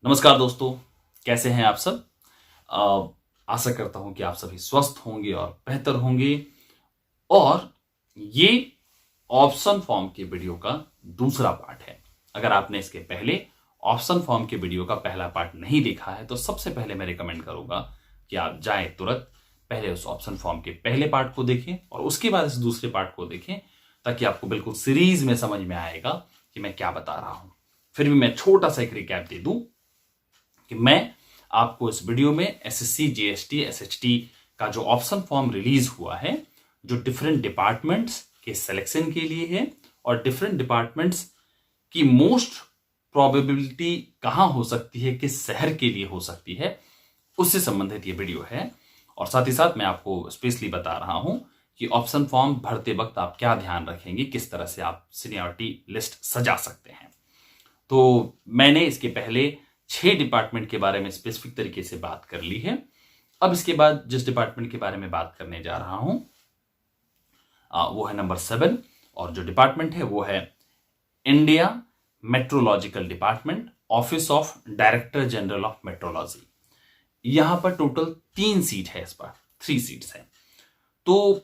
नमस्कार दोस्तों, कैसे हैं आप सब। आशा करता हूं कि आप सभी स्वस्थ होंगे और बेहतर होंगे। और ये ऑप्शन फॉर्म के वीडियो का दूसरा पार्ट है। अगर आपने इसके पहले ऑप्शन फॉर्म के वीडियो का पहला पार्ट नहीं देखा है तो सबसे पहले मैं रिकमेंड करूंगा कि आप जाएं तुरंत पहले उस ऑप्शन फॉर्म के पहले पार्ट को देखें और उसके बाद इस दूसरे पार्ट को देखें, ताकि आपको बिल्कुल सीरीज में समझ में आएगा कि मैं क्या बता रहा हूं। फिर भी मैं छोटा सा एक रिकैप दे दूं कि मैं आपको इस वीडियो में एसएससी, जीएसटी, एसएचटी का जो ऑप्शन फॉर्म रिलीज हुआ है, जो डिफरेंट डिपार्टमेंट्स के सिलेक्शन के लिए है और डिफरेंट डिपार्टमेंट्स की मोस्ट प्रोबेबिलिटी कहां हो सकती है, किस शहर के लिए हो सकती है, उससे संबंधित ये वीडियो है। और साथ ही साथ मैं आपको स्पेशली बता रहा हूं कि ऑप्शन फॉर्म भरते वक्त आप क्या ध्यान रखेंगे, किस तरह से आप सीनियरिटी लिस्ट सजा सकते हैं। तो मैंने इसके पहले 6 डिपार्टमेंट के बारे में स्पेसिफिक तरीके से बात कर ली है। अब इसके बाद जिस डिपार्टमेंट के बारे में बात करने जा रहा हूं वो है नंबर 7, और जो डिपार्टमेंट है वो है India meteorological department, office of director general of meteorology. यहां पर टोटल 3 सीट है, इस बार 3 सीट्स है। तो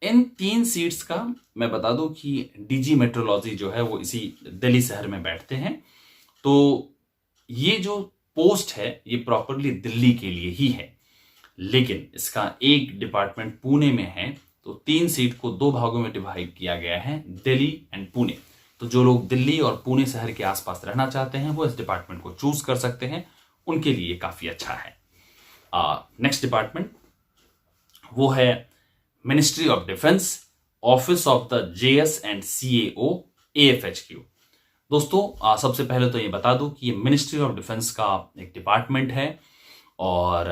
इन 3 सीट्स का मैं बता दूं कि डीजी मेट्रोलॉजी जो है वो इसी दिल्ली शहर में बैठते हैं। तो ये जो पोस्ट है ये प्रॉपरली दिल्ली के लिए ही है, लेकिन इसका एक डिपार्टमेंट पुणे में है। तो 3 सीट को 2 भागों में डिवाइड किया गया है, दिल्ली एंड पुणे। तो जो लोग दिल्ली और पुणे शहर के आसपास रहना चाहते हैं वो इस डिपार्टमेंट को चूज कर सकते हैं, उनके लिए काफी अच्छा है। नेक्स्ट डिपार्टमेंट वो है ministry of defence, office of the JS and CAO, AFHQ. दोस्तों सबसे पहले तो ये बता दूं कि ये मिनिस्ट्री ऑफ डिफेंस का एक डिपार्टमेंट है और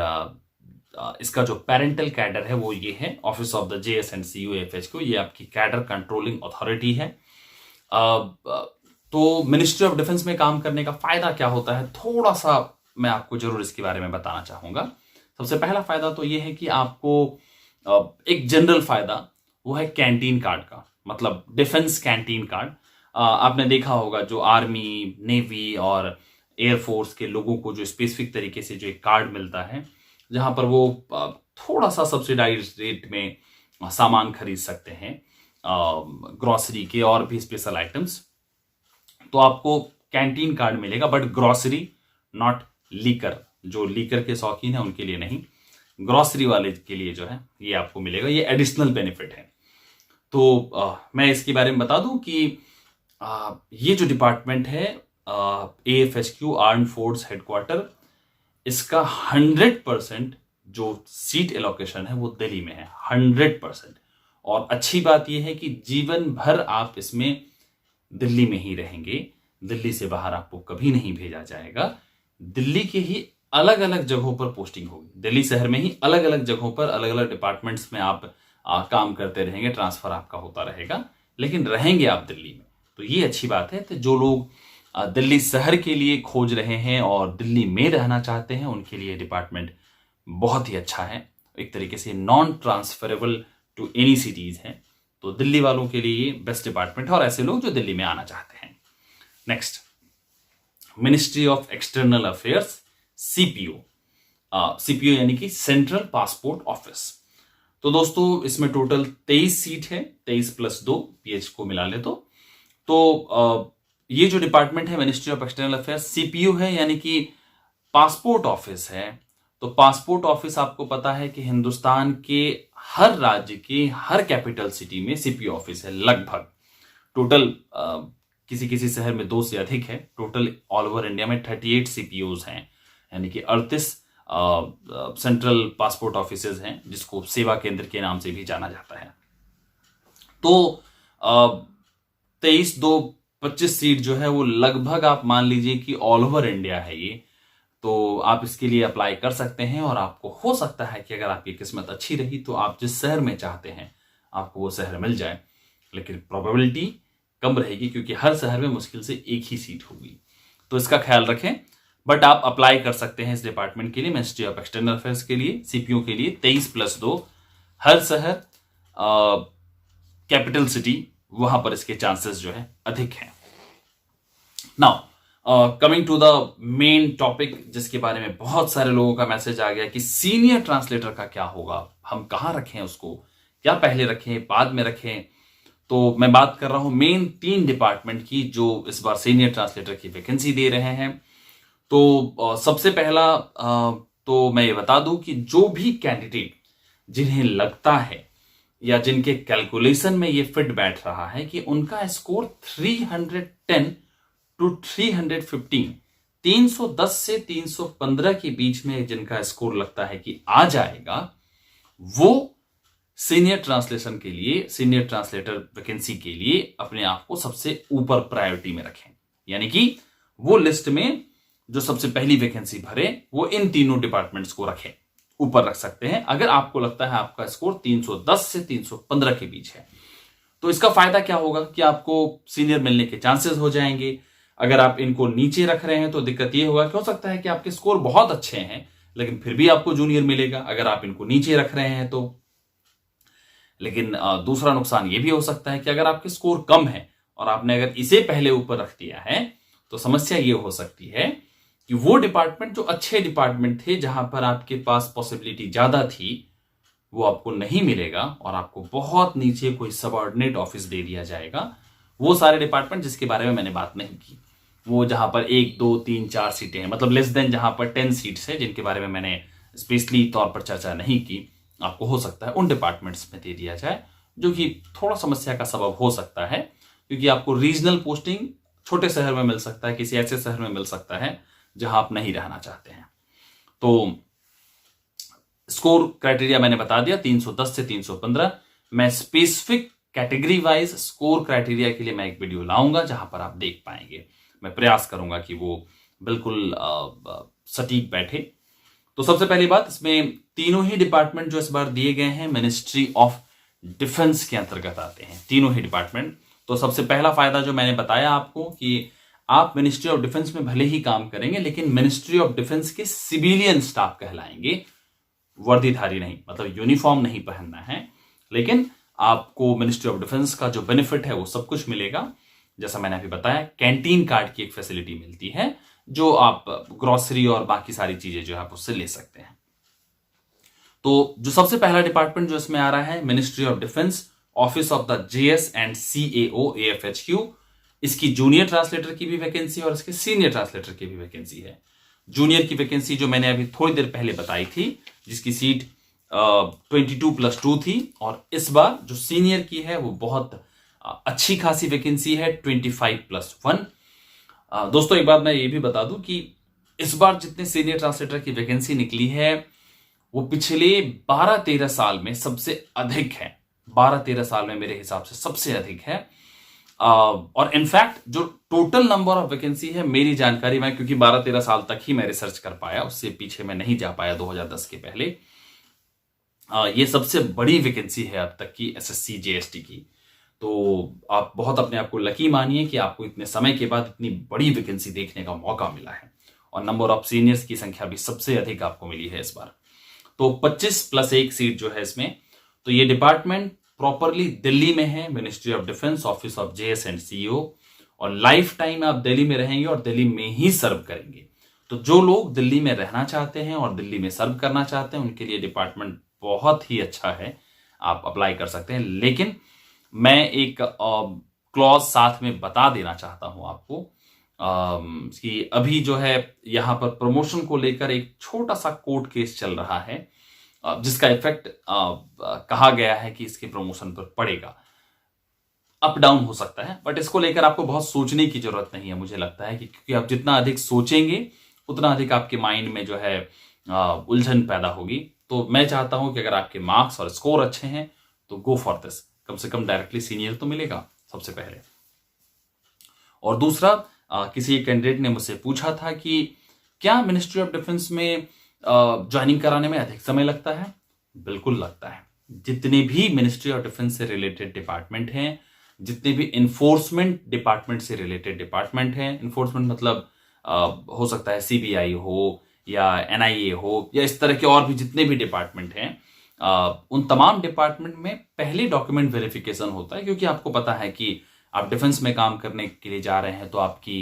इसका जो पेरेंटल कैडर है वो ये है, office of the JS and CEO AFHQ. ये आपकी कैडर कंट्रोलिंग अथॉरिटी है। तो मिनिस्ट्री ऑफ डिफेंस में काम करने का फायदा क्या होता है, थोड़ा सा मैं आपको जरूर इसके बारे में बताना चाहूंगा। सबसे पहला फायदा तो ये है कि आपको एक जनरल फायदा वो है कैंटीन कार्ड का, मतलब डिफेंस कैंटीन कार्ड। आपने देखा होगा जो आर्मी, नेवी और एयरफोर्स के लोगों को जो स्पेसिफिक तरीके से जो एक कार्ड मिलता है, जहां पर वो थोड़ा सा सब्सिडाइज रेट में सामान खरीद सकते हैं, ग्रोसरी के और भी स्पेशल आइटम्स। तो आपको कैंटीन कार्ड मिलेगा, बट ग्रोसरी नॉट लीकर। जो लीकर के शौकीन है उनके लिए नहीं, ग्रोसरी वाले के लिए जो है ये आपको मिलेगा, ये एडिशनल बेनिफिट है। तो मैं इसके बारे में बता दूं कि ये जो डिपार्टमेंट है एएफएचक्यू आर्म्ड फोर्स हेडक्वार्टर, इसका 100% जो सीट एलोकेशन है वो दिल्ली में है, 100%। और अच्छी बात यह है कि जीवन भर आप इसमें दिल्ली में ही रहेंगे, दिल्ली से बाहर आपको कभी नहीं भेजा जाएगा। दिल्ली के ही अलग अलग जगहों पर पोस्टिंग होगी, दिल्ली शहर में ही अलग अलग जगहों पर अलग अलग डिपार्टमेंट्स में आप काम करते रहेंगे, ट्रांसफर आपका होता रहेगा, लेकिन रहेंगे आप दिल्ली में। तो ये अच्छी बात है। तो जो लोग दिल्ली शहर के लिए खोज रहे हैं और दिल्ली में रहना चाहते हैं, उनके लिए डिपार्टमेंट बहुत ही अच्छा है। एक तरीके से non transferable to any cities है। तो दिल्ली वालों के लिए बेस्ट डिपार्टमेंट है, और ऐसे लोग जो दिल्ली में आना चाहते हैं। Next, ministry of external affairs, CPO. CPO यानी कि सेंट्रल पासपोर्ट ऑफिस। तो दोस्तों इसमें टोटल 23 सीट है, 23 + 2 पीएच को मिला ले तो ये जो डिपार्टमेंट है ministry of external affairs, CPO है, यानी कि पासपोर्ट ऑफिस है। तो पासपोर्ट ऑफिस आपको पता है कि हिंदुस्तान के हर राज्य के हर कैपिटल सिटी में सीपीओ ऑफिस है लगभग। टोटल किसी किसी शहर में 2 से अधिक है। टोटल ऑल ओवर इंडिया में 38 सीपीओज हैं, यानी कि 38 सेंट्रल पासपोर्ट ऑफिसेज हैं, जिसको सेवा केंद्र के नाम से भी जाना जाता है। तो 23-2-25 सीट जो है वो लगभग आप मान लीजिए कि ऑल ओवर इंडिया है ये। तो आप इसके लिए अप्लाई कर सकते हैं, और आपको हो सकता है कि अगर आपकी किस्मत अच्छी रही तो आप जिस शहर में चाहते हैं आपको वो शहर मिल जाए, लेकिन प्रोबेबिलिटी कम रहेगी क्योंकि हर शहर में मुश्किल से एक ही सीट होगी। तो इसका ख्याल रखें। बट आप अप्लाई कर सकते हैं इस डिपार्टमेंट के लिए, मिनिस्ट्री ऑफ एक्सटर्नल अफेयर्स के लिए, सीपीओ के लिए। 23 + 2 हर शहर, कैपिटल सिटी, वहां पर इसके चांसेस जो है अधिक हैं। Now coming to the main topic, जिसके बारे में बहुत सारे लोगों का मैसेज आ गया कि सीनियर ट्रांसलेटर का क्या होगा, हम कहाँ रखें उसको, क्या पहले रखें बाद में रखें। तो मैं बात कर रहा हूं मेन 3 डिपार्टमेंट की जो इस बार सीनियर ट्रांसलेटर की वैकेंसी दे रहे हैं। तो सबसे पहला तो मैं ये बता दूं कि जो भी कैंडिडेट जिन्हें लगता है या जिनके कैलकुलेशन में ये फिट बैठ रहा है कि उनका स्कोर 310 टू 315, 310 से 315 के बीच में जिनका स्कोर लगता है कि आ जाएगा, वो सीनियर ट्रांसलेशन के लिए, सीनियर ट्रांसलेटर वैकेंसी के लिए अपने आप को सबसे ऊपर प्रायोरिटी में रखें। यानी कि वो लिस्ट में जो सबसे पहली वैकेंसी भरे वो इन तीनों डिपार्टमेंट्स को रखें, ऊपर रख सकते हैं अगर आपको लगता है आपका स्कोर 310 से 315 के बीच है। तो इसका फायदा क्या होगा कि आपको सीनियर मिलने के चांसेस हो जाएंगे। अगर आप इनको नीचे रख रहे हैं तो दिक्कत यह होगा कि हो सकता है कि आपके स्कोर बहुत अच्छे हैं लेकिन फिर भी आपको जूनियर मिलेगा अगर आप इनको नीचे रख रहे हैं तो। लेकिन दूसरा नुकसान यह भी हो सकता है कि अगर आपके स्कोर कम है और आपने अगर इसे पहले ऊपर रख दिया है तो समस्या यह हो सकती है कि वो डिपार्टमेंट जो अच्छे डिपार्टमेंट थे, जहां पर आपके पास पॉसिबिलिटी ज्यादा थी, वो आपको नहीं मिलेगा और आपको बहुत नीचे कोई सबऑर्डिनेट ऑफिस दे दिया जाएगा। वो सारे डिपार्टमेंट जिसके बारे में मैंने बात नहीं की, वो जहां पर 1, 2, 3, 4 सीटें हैं, मतलब लेस देन जहां पर 10 सीट्स है, जिनके बारे में मैंने स्पेशली तौर पर चर्चा नहीं की, आपको हो सकता है उन डिपार्टमेंट्स में दे दिया जाए, जो कि थोड़ा समस्या का सबब हो सकता है क्योंकि आपको रीजनल पोस्टिंग छोटे शहर में मिल सकता है, किसी ऐसे शहर में मिल सकता है जहां आप नहीं रहना चाहते हैं। तो स्कोर क्राइटेरिया मैंने बता दिया 310 से 315। मैं specific category wise score criteria के लिए मैं एक वीडियो लाऊंगा जहां पर आप देख पाएंगे। मैं प्रयास करूंगा कि वो बिल्कुल सटीक बैठे। तो सबसे पहली बात, इसमें तीनों ही डिपार्टमेंट जो इस बार दिए गए हैं मिनिस्ट्री ऑफ डिफेंस के अंतर्गत आते हैं, तीनों ही डिपार्टमेंट। तो सबसे पहला फायदा जो मैंने बताया आपको कि आप मिनिस्ट्री ऑफ डिफेंस में भले ही काम करेंगे लेकिन मिनिस्ट्री ऑफ डिफेंस के सिविलियन स्टाफ कहलाएंगे, वर्दीधारी नहीं, मतलब यूनिफॉर्म नहीं पहनना है, लेकिन आपको मिनिस्ट्री ऑफ डिफेंस का जो बेनिफिट है वो सब कुछ मिलेगा। जैसा मैंने अभी बताया, कैंटीन कार्ड की एक फैसिलिटी मिलती है जो आप ग्रोसरी और बाकी सारी चीजें जो आप उससे ले सकते हैं। तो जो सबसे पहला डिपार्टमेंट जो इसमें आ रहा है, ministry of defence, office of the JS and CAO AFHQ, इसकी जूनियर ट्रांसलेटर की भी वैकेंसी और इसके सीनियर ट्रांसलेटर की भी वैकेंसी है। जूनियर की वैकेंसी जो मैंने अभी थोड़ी देर पहले बताई थी, जिसकी सीट 22+2 थी, और इस बार जो सीनियर की है वो बहुत अच्छी खासी वैकेंसी है, 25+1। दोस्तों एक बात मैं ये भी बता दूं कि इस बार जितने सीनियर ट्रांसलेटर की वैकेंसी निकली है वो पिछले 12-13 साल में सबसे अधिक है। 12-13 साल में मेरे हिसाब से सबसे अधिक है। और इनफैक्ट जो टोटल नंबर ऑफ वैकेंसी है मेरी जानकारी में, क्योंकि 12-13 साल तक ही मैं रिसर्च कर पाया, उससे पीछे मैं नहीं जा पाया 2010 के पहले, ये सबसे बड़ी वैकेंसी है अब तक की SSC JST की। तो आप बहुत अपने आप को लकी मानिए कि आपको इतने समय के बाद इतनी बड़ी वैकेंसी देखने का मौका मिला है और नंबर ऑफ सीनियर्स की संख्या भी सबसे अधिक आपको मिली है इस बार। तो 25+1 सीट जो है इसमें। तो ये डिपार्टमेंट प्रॉपरली दिल्ली में है, ministry of defence, office of JS and CEO, और लाइफ टाइम आप दिल्ली में रहेंगे और दिल्ली में ही सर्व करेंगे। तो जो लोग दिल्ली में रहना चाहते हैं और दिल्ली में सर्व करना चाहते हैं उनके लिए डिपार्टमेंट बहुत ही अच्छा है, आप अप्लाई कर सकते हैं। लेकिन मैं एक क्लॉज साथ में बता देना चाहता हूं आपको कि अभी जो है यहां पर प्रमोशन को लेकर एक छोटा सा कोर्ट केस चल रहा है, जिसका इफेक्ट कहा गया है कि इसके प्रमोशन पर पड़ेगा। अप डाउन हो सकता है, बट इसको लेकर आपको बहुत सोचने की जरूरत नहीं है। मुझे लगता है कि क्योंकि आप जितना अधिक सोचेंगे उतना अधिक आपके माइंड में जो है उलझन पैदा होगी। तो मैं चाहता हूं कि अगर आपके मार्क्स और स्कोर अच्छे हैं तो गो फॉर दिस, कम से कम डायरेक्टली सीनियर तो मिलेगा सबसे पहले। और दूसरा, किसी कैंडिडेट ने मुझसे पूछा था कि क्या मिनिस्ट्री ऑफ डिफेंस में ज्वाइनिंग कराने में अधिक समय लगता है? बिल्कुल लगता है। जितने भी मिनिस्ट्री ऑफ डिफेंस से रिलेटेड डिपार्टमेंट हैं, जितने भी इन्फोर्समेंट डिपार्टमेंट से रिलेटेड डिपार्टमेंट हैं, इन्फोर्समेंट मतलब हो सकता है CBI हो या NIA हो या इस तरह के और भी जितने भी डिपार्टमेंट हैं, उन तमाम डिपार्टमेंट में पहले डॉक्यूमेंट वेरिफिकेशन होता है, क्योंकि आपको पता है कि आप डिफेंस में काम करने के लिए जा रहे हैं तो आपकी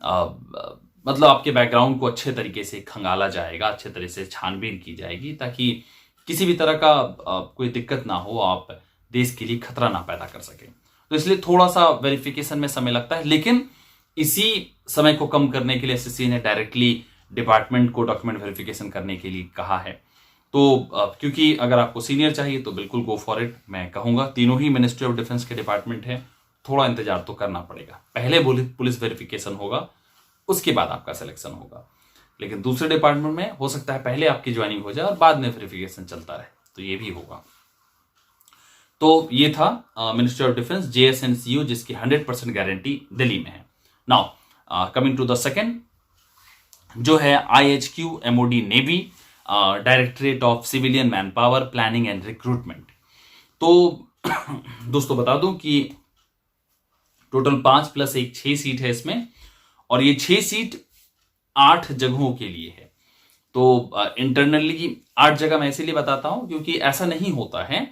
मतलब आपके बैकग्राउंड को अच्छे तरीके से खंगाला जाएगा, अच्छे तरीके से छानबीन की जाएगी, ताकि किसी भी तरह का कोई दिक्कत ना हो, आप देश के लिए खतरा ना पैदा कर सके। तो इसलिए थोड़ा सा वेरिफिकेशन में समय लगता है, लेकिन इसी समय को कम करने के लिए एसएससी ने डायरेक्टली डिपार्टमेंट को डॉक्यूमेंट वेरिफिकेशन करने के लिए कहा है। तो क्योंकि अगर आपको सीनियर चाहिए तो बिल्कुल गो फॉर इट, मैं कहूंगा। तीनों ही मिनिस्ट्री ऑफ डिफेंस के डिपार्टमेंट है, थोड़ा इंतजार तो करना पड़ेगा। पहले पुलिस वेरिफिकेशन होगा, उसके बाद आपका सिलेक्शन होगा। लेकिन दूसरे डिपार्टमेंट में हो सकता है पहले आपकी ज्वाइनिंग हो जाए और बाद में वेरिफिकेशन चलता रहे, तो ये भी होगा। तो ये था मिनिस्ट्री ऑफ डिफेंस JSNCU, जिसकी 100% गारंटी दिल्ली में है। Now coming to the second, जो है IHQ MOD navy, directorate of civilian man power planning and recruitment. तो दोस्तों बता दूं कि टोटल 5 + 1 6 सीट है इसमें, और ये 6 सीट 8 जगहों के लिए है। तो इंटरनली 8 जगह मैं इसीलिए बताता हूं क्योंकि ऐसा नहीं होता है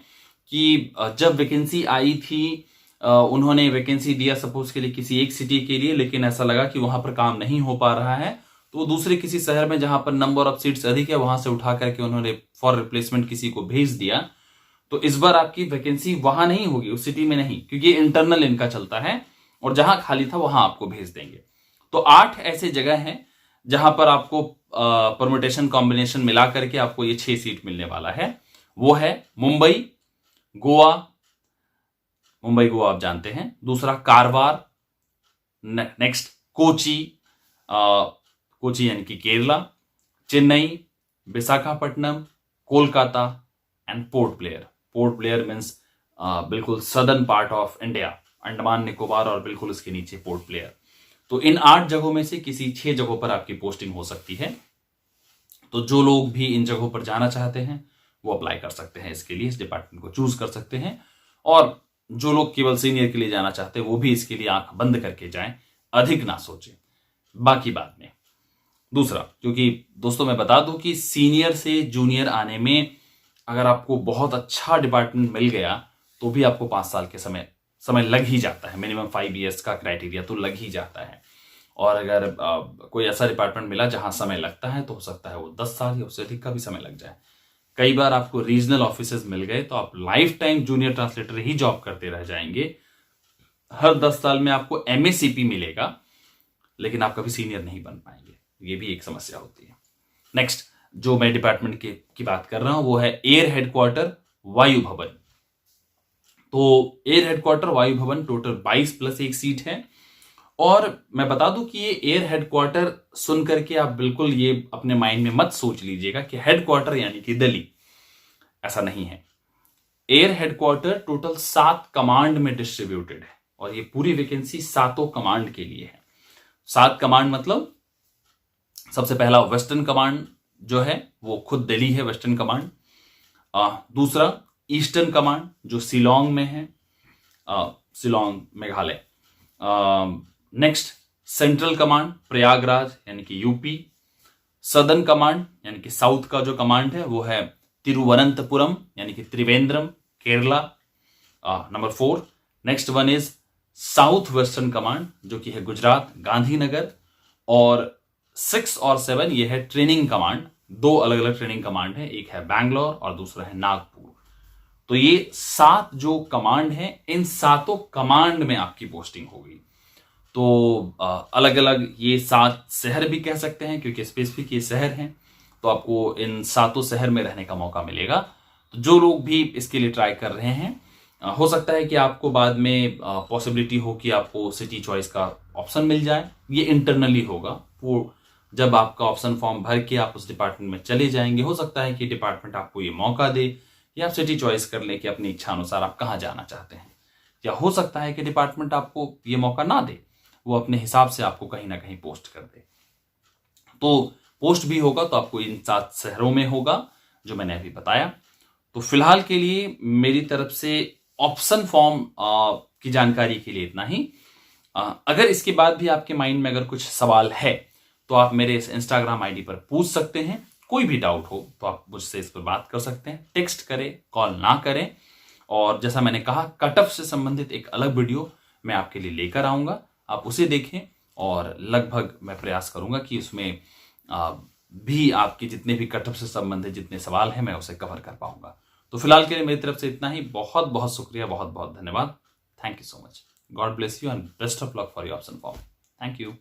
कि जब वैकेंसी आई थी, उन्होंने वैकेंसी दिया सपोज के लिए किसी एक सिटी के लिए, लेकिन ऐसा लगा कि वहां पर काम नहीं हो पा रहा है, तो दूसरे किसी शहर में जहां पर नंबर ऑफ सीट्स अधिक है वहां से उठा करके उन्होंने फॉर रिप्लेसमेंट किसी को भेज दिया। तो इस बार आपकी वैकेंसी वहां नहीं होगी, उस सिटी में नहीं, क्योंकि इंटरनल इनका चलता है, और जहां खाली था वहां आपको भेज देंगे। तो 8 ऐसे जगह हैं जहां पर आपको परम्यूटेशन कॉम्बिनेशन मिला करके आपको ये 6 सीट मिलने वाला है। वो है मुंबई, गोवा, मुंबई गोवा आप जानते हैं, दूसरा कारवार, नेक्स्ट कोची, कोची यानी कि केरला, चेन्नई, विशाखापट्टनम, कोलकाता एंड पोर्ट ब्लेयर। पोर्ट ब्लेयर मीन्स बिल्कुल southern part of India, Andaman Nicobar और बिल्कुल उसके नीचे पोर्ट ब्लेयर। तो इन 8 जगहों में से किसी 6 जगहों पर आपकी पोस्टिंग हो सकती है। तो जो लोग भी इन जगहों पर जाना चाहते हैं वो अप्लाई कर सकते हैं इसके लिए, इस डिपार्टमेंट को चूज कर सकते हैं। और जो लोग केवल सीनियर के लिए जाना चाहते हैं वो भी इसके लिए आंख बंद करके जाएं, अधिक ना सोचें, बाकी बाद में। दूसरा, क्योंकि दोस्तों मैं बता दूं कि सीनियर से जूनियर आने में अगर आपको बहुत अच्छा डिपार्टमेंट मिल गया तो भी आपको 5 साल के समय लग ही जाता है, मिनिमम 5 इयर्स का क्राइटेरिया तो लग ही जाता है। और अगर कोई ऐसा डिपार्टमेंट मिला जहां समय लगता है तो हो सकता है वो 10 साल या उससे अधिक का भी समय लग जाए। कई बार आपको रीजनल ऑफिसेज मिल गए तो आप लाइफ टाइम जूनियर ट्रांसलेटर ही जॉब करते रह जाएंगे। हर 10 साल में आपको MACP मिलेगा, लेकिन आप कभी सीनियर नहीं बन पाएंगे, ये भी एक समस्या होती है। नेक्स्ट जो मैं डिपार्टमेंट की बात कर रहा हूं वो है एयर हेडक्वार्टर वायु भवन। तो एयर हेडक्वार्टर वायु भवन टोटल 22 + 1 सीट है। और मैं बता दूं कि ये एयर हेडक्वार्टर सुन करके आप बिल्कुल ये अपने माइंड में मत सोच लीजिएगा कि हेडक्वार्टर यानी कि दिल्ली, ऐसा नहीं है। एयर हेडक्वार्टर टोटल 7 कमांड में डिस्ट्रीब्यूटेड है, और ये पूरी वैकेंसी 7 कमांड के लिए है। 7 कमांड मतलब सबसे पहला वेस्टर्न कमांड जो है वो खुद दिल्ली है, वेस्टर्न कमांड। दूसरा ईस्टर्न कमांड जो शिलोंग में है, Shillong Meghalaya. Next central command Prayagraj यानी कि यूपी। सदर्न कमांड यानी कि साउथ का जो कमांड है वो है तिरुवनंतपुरम यानी कि Trivandrum, Kerala, number 4। Next one is south western command जो कि है गुजरात, गांधीनगर। और 6 और 7 ये है ट्रेनिंग कमांड। 2 अलग अलग ट्रेनिंग कमांड है, एक है बैंगलोर और दूसरा है नागपुर। तो ये 7 जो कमांड है, इन 7 कमांड में आपकी पोस्टिंग होगी। तो अलग अलग ये 7 शहर भी कह सकते हैं क्योंकि स्पेसिफिक ये शहर हैं, तो आपको इन 7 शहर में रहने का मौका मिलेगा। तो जो लोग भी इसके लिए ट्राई कर रहे हैं, हो सकता है कि आपको बाद में पॉसिबिलिटी हो कि आपको सिटी चॉइस का ऑप्शन मिल जाए। ये इंटरनली होगा, वो जब आपका ऑप्शन फॉर्म भर के आप उस डिपार्टमेंट में चले जाएंगे, हो सकता है कि डिपार्टमेंट आपको ये मौका दे या आप सिटी चॉइस कर लें कि अपनी इच्छा अनुसार आप कहाँ जाना चाहते हैं। या हो सकता है कि डिपार्टमेंट आपको ये मौका ना दे, वो अपने हिसाब से आपको कहीं ना कहीं पोस्ट कर दे। तो पोस्ट भी होगा तो आपको इन 7 शहरों में होगा जो मैंने अभी बताया। तो फिलहाल के लिए मेरी तरफ से ऑप्शन फॉर्म की जानकारी के लिए इतना ही। अगर इसके बाद भी आपके माइंड में अगर कुछ सवाल है तो आप मेरे इस इंस्टाग्राम आईडी पर पूछ सकते हैं। कोई भी डाउट हो तो आप मुझसे इस पर बात कर सकते हैं, टेक्स्ट करें, कॉल ना करें। और जैसा मैंने कहा, कट ऑफ से संबंधित एक अलग वीडियो मैं आपके लिए लेकर आऊंगा, आप उसे देखें और लगभग मैं प्रयास करूंगा कि उसमें भी आपके जितने भी कटअप से संबंधित जितने सवाल हैं मैं उसे कवर कर पाऊंगा। तो फिलहाल के लिए मेरी तरफ से इतना ही। बहुत बहुत शुक्रिया, बहुत बहुत धन्यवाद। Thank you so much. God bless you and best of luck for your option form. Thank you.